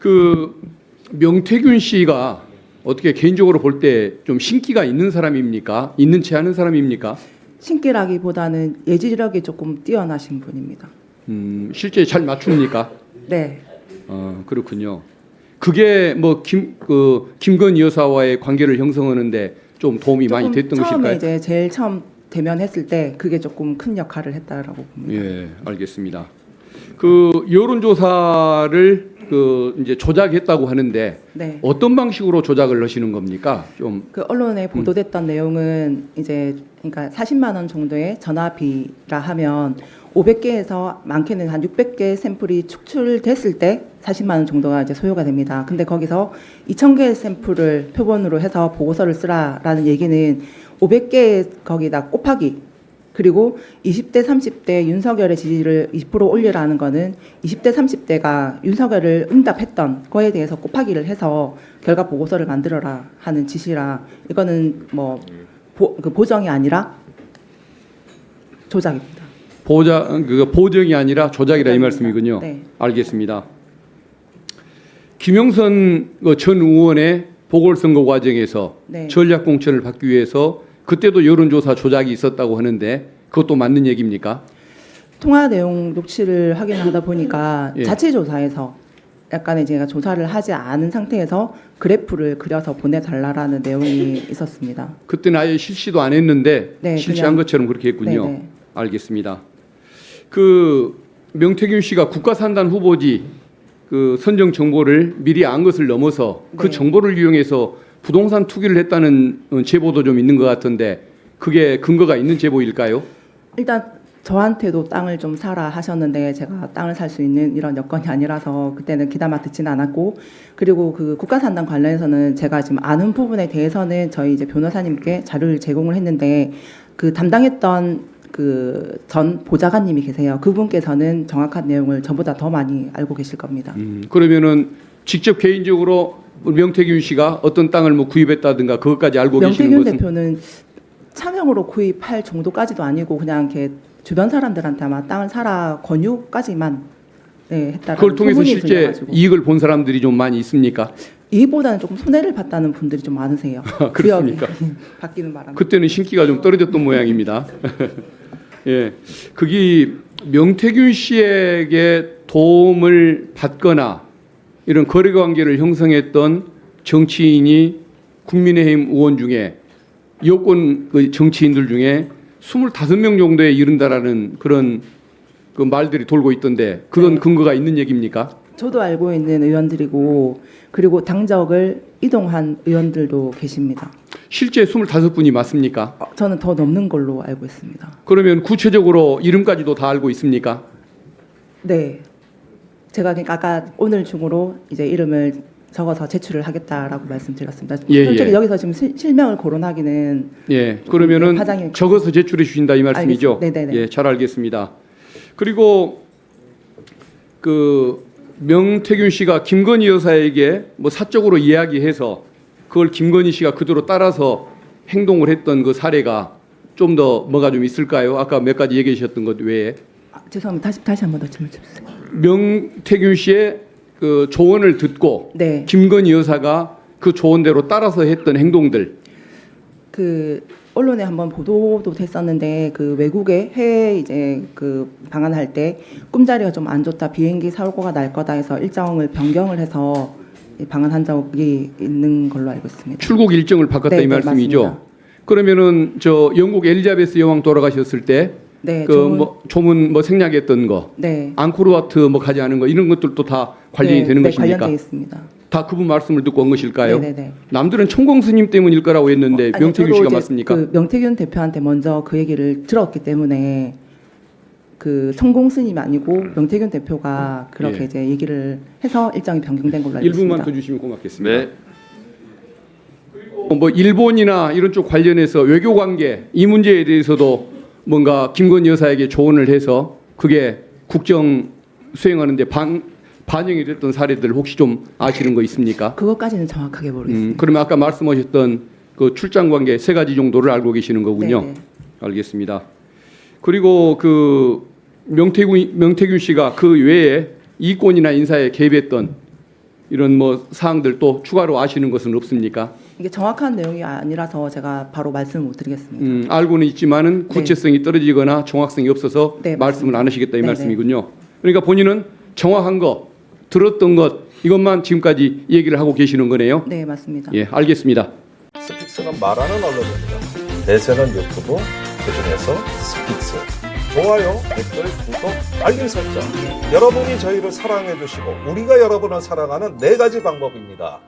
그 명태균 씨가 어떻게 개인적으로 볼 때 좀 신기가 있는 사람입니까? 있는 체 하는 사람입니까? 신기라기보다는 예지력이 조금 뛰어나신 분입니다. 실제 잘 맞춥니까? 네. 그렇군요. 그게 뭐 김건희 여사와의 관계를 형성하는데 좀 도움이 많이 됐던 처음에 것일까요? 이제 제일 처음 대면했을 때 그게 조금 큰 역할을 했다라고 봅니다. 예, 알겠습니다. 그 여론조사를 이제 조작했다고 하는데 네. 어떤 방식으로 조작을 하시는 겁니까? 좀 그 언론에 보도됐던 내용은 이제 그러니까 40만 원 정도의 전화비라 하면 500개에서 많게는 한 600개 샘플이 축출됐을 때 40만 원 정도가 이제 소요가 됩니다. 근데 거기서 2,000개의 샘플을 표본으로 해서 보고서를 쓰라라는 얘기는 500개 거기다 곱하기 그리고 20대 30대 윤석열의 지지를 20% 올리라는 거는 20대 30대가 윤석열을 응답했던 거에 대해서 곱하기를 해서 결과 보고서를 만들어라 하는 지시라 이거는 뭐 보정이 아니라 조작입니다. 보정이 아니라 조작이라 이 말씀이군요. 네. 알겠습니다. 김영선 전 의원의 보궐선거 과정에서 네. 전략공천을 받기 위해서 그때도 여론조사 조작이 있었다고 하는데 그것도 맞는 얘기입니까? 통화 내용 녹취를 확인하다 보니까 예. 자체 조사에서 약간의 제가 조사를 하지 않은 상태에서 그래프를 그려서 보내달라라는 내용이 있었습니다. 그때는 아예 실시도 안 했는데 네, 실시한 그냥- 것처럼 그렇게 했군요. 네네. 알겠습니다. 그 명태균 씨가 국가산단 후보지 그 선정 정보를 미리 안 것을 넘어서 그 네. 정보를 이용해서 부동산 투기를 했다는 제보도 좀 있는 것 같은데 그게 근거가 있는 제보일까요? 일단 저한테도 땅을 좀 사라 하셨는데 제가 땅을 살 수 있는 이런 여건이 아니라서 그때는 귀담아 듣지는 않았고 그리고 그 국가산단 관련해서는 제가 지금 아는 부분에 대해서는 저희 이제 변호사님께 자료를 제공을 했는데 그 담당했던 그 전 보좌관님이 계세요. 그분께서는 정확한 내용을 저보다 더 많이 알고 계실 겁니다. 그러면은 직접 개인적으로 명태균 씨가 어떤 땅을 뭐 구입했다든가 그것까지 알고 계시는 명태균 것은 대표는 차명으로 구입할 정도까지도 아니고 그냥 이렇게 주변 사람들한테 아마 땅을 사라 권유까지만 네, 했다라는 그걸 통해서 소문이 실제 들려가지고. 이익을 본 사람들이 좀 많이 있습니까? 이보다는 조금 손해를 봤다는 분들이 좀 많으세요. 그렇습니까? 구역이 바뀌는 바람에. 그때는 신기가 좀 떨어졌던 모양입니다. 예, 그게 명태균 씨에게 도움을 받거나 이런 거래관계를 형성했던 정치인이 국민의힘 의원 중에 여권 그 정치인들 중에 25명 정도에 이른다라는 그런 그 말들이 돌고 있던데 그건 네. 근거가 있는 얘기입니까? 저도 알고 있는 의원들이고 그리고 당적을 이동한 의원들도 계십니다. 실제 25분이 맞습니까? 저는 더 넘는 걸로 알고 있습니다. 그러면 구체적으로 이름까지도 다 알고 있습니까? 네. 제가 그러니까 아까 오늘 중으로 이제 이름을 적어서 제출을 하겠다라고 말씀드렸습니다. 예, 솔직히 예. 여기서 지금 실명을 거론하기는 예, 그러면은 파장이- 적어서 제출해 주신다 이 말씀이죠? 알겠습니다. 네네네. 예, 잘 알겠습니다. 그리고 그 명태균 씨가 김건희 여사에게 뭐 사적으로 이야기해서 그걸 김건희 씨가 그대로 따라서 행동을 했던 그 사례가 좀 더 뭐가 좀 있을까요? 아까 몇 가지 얘기해 주셨던 것 외에 죄송합니다. 다시 한 번 더 질문 주세요. 명태균 씨의 그 조언을 듣고 네. 김건희 여사가 그 조언대로 따라서 했던 행동들 그 언론에 한번 보도도 됐었는데 그 외국에 해외 이제 그 방한할 때 꿈자리가 좀 안 좋다 비행기 사고가 날 거다 해서 일정을 변경을 해서 방한한 적이 있는 걸로 알고 있습니다. 출국 일정을 바꿨다 네, 이 네, 말씀이죠. 맞습니다. 그러면은 저 영국 엘리자베스 여왕 돌아가셨을 때 네, 그 뭐 조문 뭐 생략했던 거, 네. 앙코르와트 뭐 가지 않은 거 이런 것들도 다 관련이 네, 되는 네, 것입니까? 관련돼 있습니다. 다 그분 말씀을 듣고 온 것일까요? 네, 네, 네. 남들은 천공 스님 때문일 거라고 했는데 아니, 명태균 저도 씨가 이제 맞습니까? 그 명태균 대표한테 먼저 그 얘기를 들었기 때문에 그 천공 스님이 아니고 명태균 대표가 그렇게 예. 이제 얘기를 해서 일정이 변경된 걸로 알고 1분만 있습니다. 더 주시면 고맙겠습니다. 네. 뭐 일본이나 이런 쪽 관련해서 외교 관계 이 문제에 대해서도 뭔가 김건희 여사에게 조언을 해서 그게 국정 수행하는데 반영이 됐던 사례들 혹시 좀 아시는 거 있습니까? 그것까지는 정확하게 모르겠습니다. 그러면 아까 말씀하셨던 그 출장 관계 세 가지 정도를 알고 계시는 거군요. 네네. 알겠습니다. 그리고 그 명태균 씨가 그 외에 이권이나 인사에 개입했던 이런 뭐 사항들 또 추가로 아시는 것은 없습니까? 이게 정확한 내용이 아니라서 제가 바로 말씀을 못 드리겠습니다. 알고는 있지만은 구체성이 떨어지거나 정확성이 없어서 네, 말씀을 안 하시겠다 이 네, 말씀이군요. 그러니까 본인은 정확한 것, 들었던 것 이것만 지금까지 얘기를 하고 계시는 거네요. 네, 맞습니다. 예, 알겠습니다. 스픽스는 말하는 언론입니다. 대세는 유튜브, 그중에서 스픽스. 좋아요, 댓글, 구독, 알림 설정. 여러분이 저희를 사랑해 주시고 우리가 여러분을 사랑하는 4가지 방법입니다.